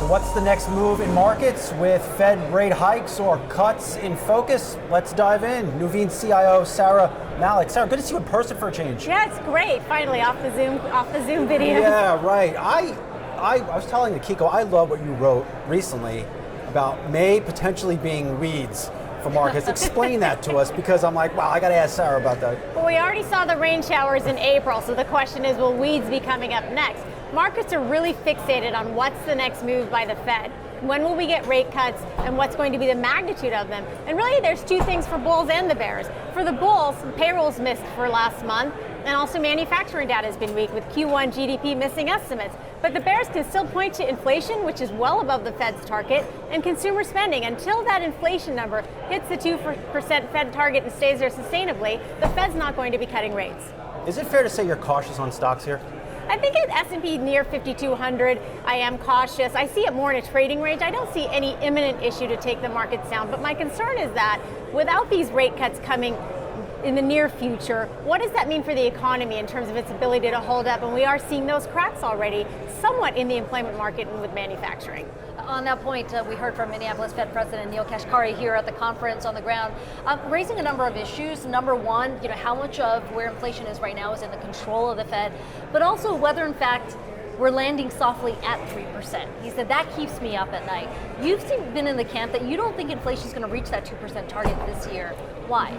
what's the next move in markets with Fed rate hikes or cuts in focus? Let's dive in. Nuveen CIO, Saira, Malik. Saira, good to see you in person for a change. Yeah, it's great. Finally, off the Zoom video. Yeah, right. I was telling Akiko, I love what you wrote recently about May potentially being weeds for markets. Explain that to us, because I'm like, wow, I got to ask Saira about that. Well, we already saw the rain showers in April, so the question is, will weeds be coming up next? Markets are really fixated on what's the next move by the Fed. When will we get rate cuts, and what's going to be the magnitude of them? And really, there's two things for bulls and the bears. For the bulls, payrolls missed for last month, and also manufacturing data has been weak with Q1 GDP missing estimates. But the bears can still point to inflation, which is well above the Fed's target, and consumer spending. Until that inflation number hits the 2% Fed target and stays there sustainably, the Fed's not going to be cutting rates. Is it fair to say you're cautious on stocks here? I think at S&P near 5,200, I am cautious. I see it more in a trading range. I don't see any imminent issue to take the markets down, but my concern is that without these rate cuts coming in the near future, what does that mean for the economy in terms of its ability to hold up? And we are seeing those cracks already somewhat in the employment market and with manufacturing. On that point, we heard from Minneapolis Fed President Neel Kashkari here at the conference on the ground, raising a number of issues. Number one, how much of where inflation is right now is in the control of the Fed, but also whether in fact we're landing softly at 3%. He said that keeps me up at night. You've been in the camp that you don't think inflation is going to reach that 2% target this year. Why?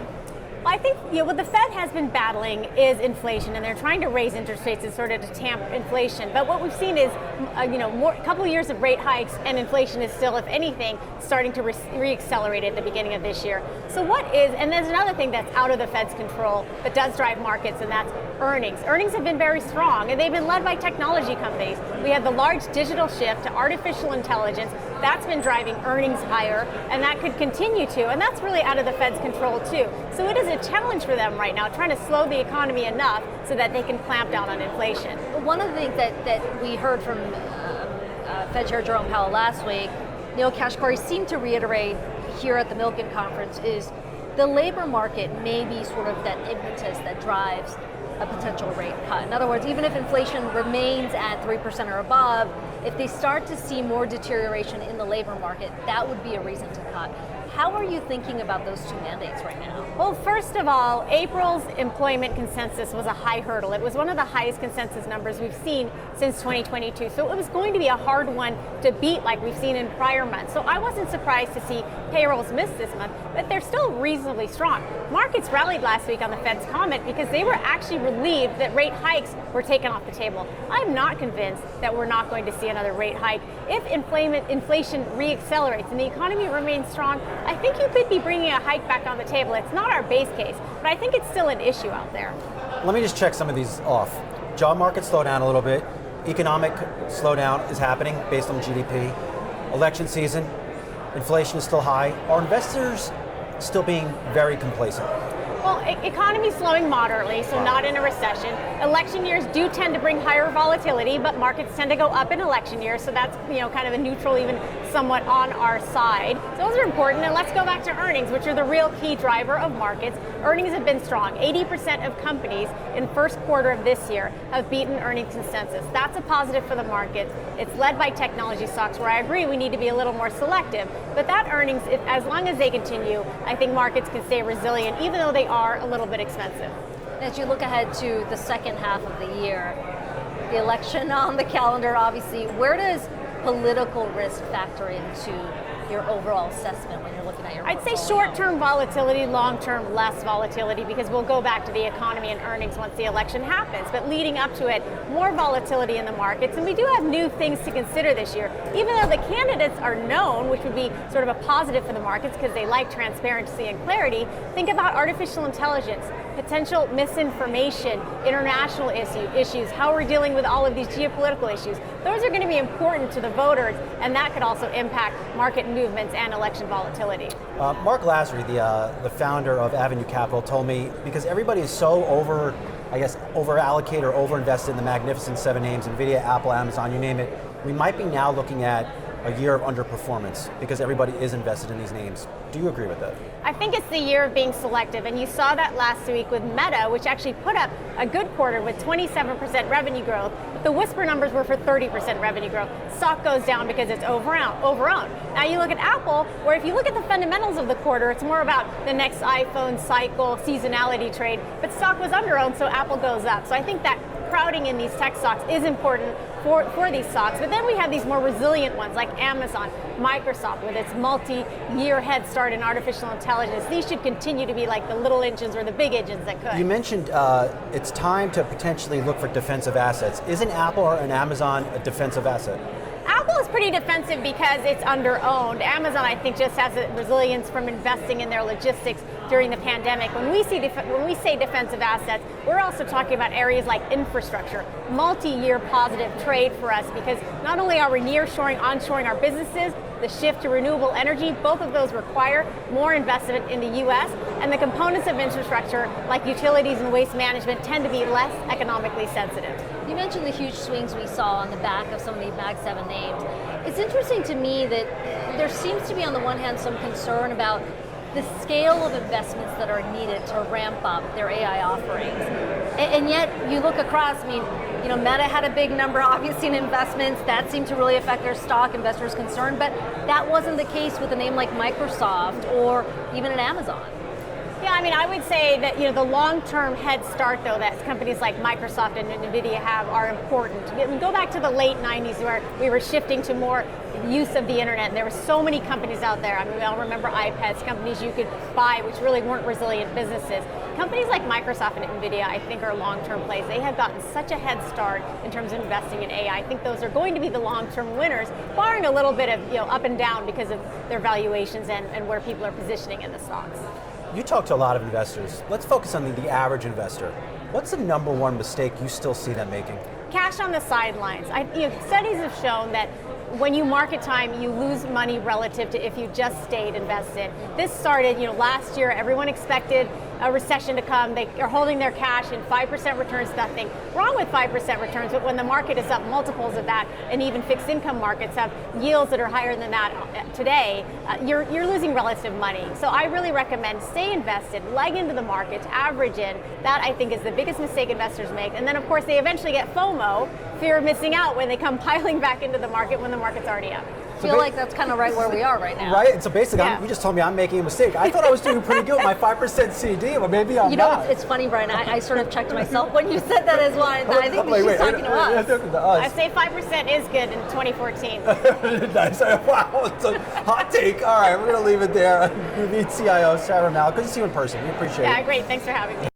I think what the Fed has been battling is inflation, and they're trying to raise interest rates in sort of to tamp inflation. But what we've seen is, a couple of years of rate hikes, and inflation is still, if anything, starting to re-accelerate at the beginning of this year. So and there's another thing that's out of the Fed's control that does drive markets, and that's earnings. Earnings have been very strong, and they've been led by technology companies. We have the large digital shift to artificial intelligence. That's been driving earnings higher, and that could continue to, and that's really out of the Fed's control too. So it is a challenge for them right now, trying to slow the economy enough so that they can clamp down on inflation. One of the things that we heard from Fed Chair Jerome Powell last week, Neel Kashkari seemed to reiterate here at the Milken conference, is the labor market may be sort of that impetus that drives a potential rate cut. In other words, even if inflation remains at 3% or above, if they start to see more deterioration in the labor market, that would be a reason to cut. How are you thinking about those two mandates right now? Well, first of all, April's employment consensus was a high hurdle. It was one of the highest consensus numbers we've seen since 2022. So it was going to be a hard one to beat like we've seen in prior months. So I wasn't surprised to see payrolls miss this month, but they're still reasonably strong. Markets rallied last week on the Fed's comment because they were actually relieved that rate hikes were taken off the table. I'm not convinced that we're not going to see another rate hike. If inflation re-accelerates and the economy remains strong, I think you could be bringing a hike back on the table. It's not our base case, but I think it's still an issue out there. Let me just check some of these off. Job market slowed down a little bit. Economic slowdown is happening based on GDP. Election season, inflation is still high. Are investors still being very complacent? Well, economy slowing moderately, so not in a recession. Election years do tend to bring higher volatility, but markets tend to go up in election years, so that's kind of a neutral, even somewhat on our side. So those are important, and let's go back to earnings, which are the real key driver of markets. Earnings have been strong. 80% of companies in first quarter of this year have beaten earnings consensus. That's a positive for the markets. It's led by technology stocks, where I agree we need to be a little more selective, but that earnings, as long as they continue, I think markets can stay resilient, even though they are a little bit expensive. As you look ahead to the second half of the year, the election on the calendar, obviously, where does political risk factor into your overall assessment when you're looking at your I'd say portfolio? short-term volatility, long-term less volatility, because we'll go back to the economy and earnings once the election happens. But leading up to it, more volatility in the markets, and we do have new things to consider this year. Even though the candidates are known, which would be sort of a positive for the markets because they like transparency and clarity, think about artificial intelligence, potential misinformation, international issues, how we're dealing with all of these geopolitical issues. Those are going to be important to the voters, and that could also impact market movements and election volatility. Mark Lazary, the founder of Avenue Capital, told me, because everybody is so over-allocated or over-invested in the magnificent seven names, NVIDIA, Apple, Amazon, you name it, we might be now looking at a year of underperformance because everybody is invested in these names. Do you agree with that? I think it's the year of being selective, and you saw that last week with Meta, which actually put up a good quarter with 27% revenue growth. The whisper numbers were for 30% revenue growth. Stock goes down because it's overowned. Now you look at Apple, where if you look at the fundamentals of the quarter, it's more about the next iPhone cycle, seasonality trade, but stock was underowned, so Apple goes up. So I think that crowding in these tech stocks is important for these stocks. But then we have these more resilient ones like Amazon, Microsoft with its multi-year head start in artificial intelligence. These should continue to be like the little engines or the big engines that could. You mentioned it's time to potentially look for defensive assets. Isn't Apple or an Amazon a defensive asset? Apple is pretty defensive because it's under-owned. Amazon, I think, just has a resilience from investing in their logistics during the pandemic. When we say defensive assets, we're also talking about areas like infrastructure, multi-year positive trade for us, because not only are we nearshoring, onshoring our businesses, the shift to renewable energy, both of those require more investment in the US, and the components of infrastructure like utilities and waste management tend to be less economically sensitive. You mentioned the huge swings we saw on the back of some of these Mag 7 names. It's interesting to me that there seems to be, on the one hand, some concern about the scale of investments that are needed to ramp up their AI offerings. And yet, you look across, I mean, Meta had a big number, obviously, in investments. That seemed to really affect their stock, investors' concern, but that wasn't the case with a name like Microsoft or even an Amazon. Yeah, I mean, I would say that the long-term head start, though, that companies like Microsoft and NVIDIA have are important. Go back to the late 90s where we were shifting to more use of the internet, and there were so many companies out there. I mean, we all remember iPads, companies you could buy which really weren't resilient businesses. Companies like Microsoft and NVIDIA, I think, are long-term plays. They have gotten such a head start in terms of investing in AI. I think those are going to be the long-term winners, barring a little bit of up and down because of their valuations and where people are positioning in the stocks. You talk to a lot of investors. Let's focus on the average investor. What's the number one mistake you still see them making? Cash on the sidelines. Studies have shown that when you market time, you lose money relative to if you just stayed invested. This started, last year. Everyone expected a recession to come. They are holding their cash, and 5% returns, nothing wrong with 5% returns, but when the market is up multiples of that, and even fixed income markets have yields that are higher than that today, you're losing relative money. So I really recommend stay invested, leg into the markets, average in. That, I think, is the biggest mistake investors make. And then, of course, they eventually get FOMO, fear of missing out, when they come piling back into the market when the market's already up. I feel like that's kind of right where we are right now. Right? And so basically, you just told me I'm making a mistake. I thought I was doing pretty good with my 5% CD, but maybe I'm not. It's funny, Brian. I sort of checked myself when you said that as well. I think she's talking to us. I say 5% is good in 2014. Nice. Wow, it's a hot take. All right, we're going to leave it there. Nuveen CIO, Saira, Malik. Good to see you in person. We appreciate it. Yeah, great. Thanks for having me.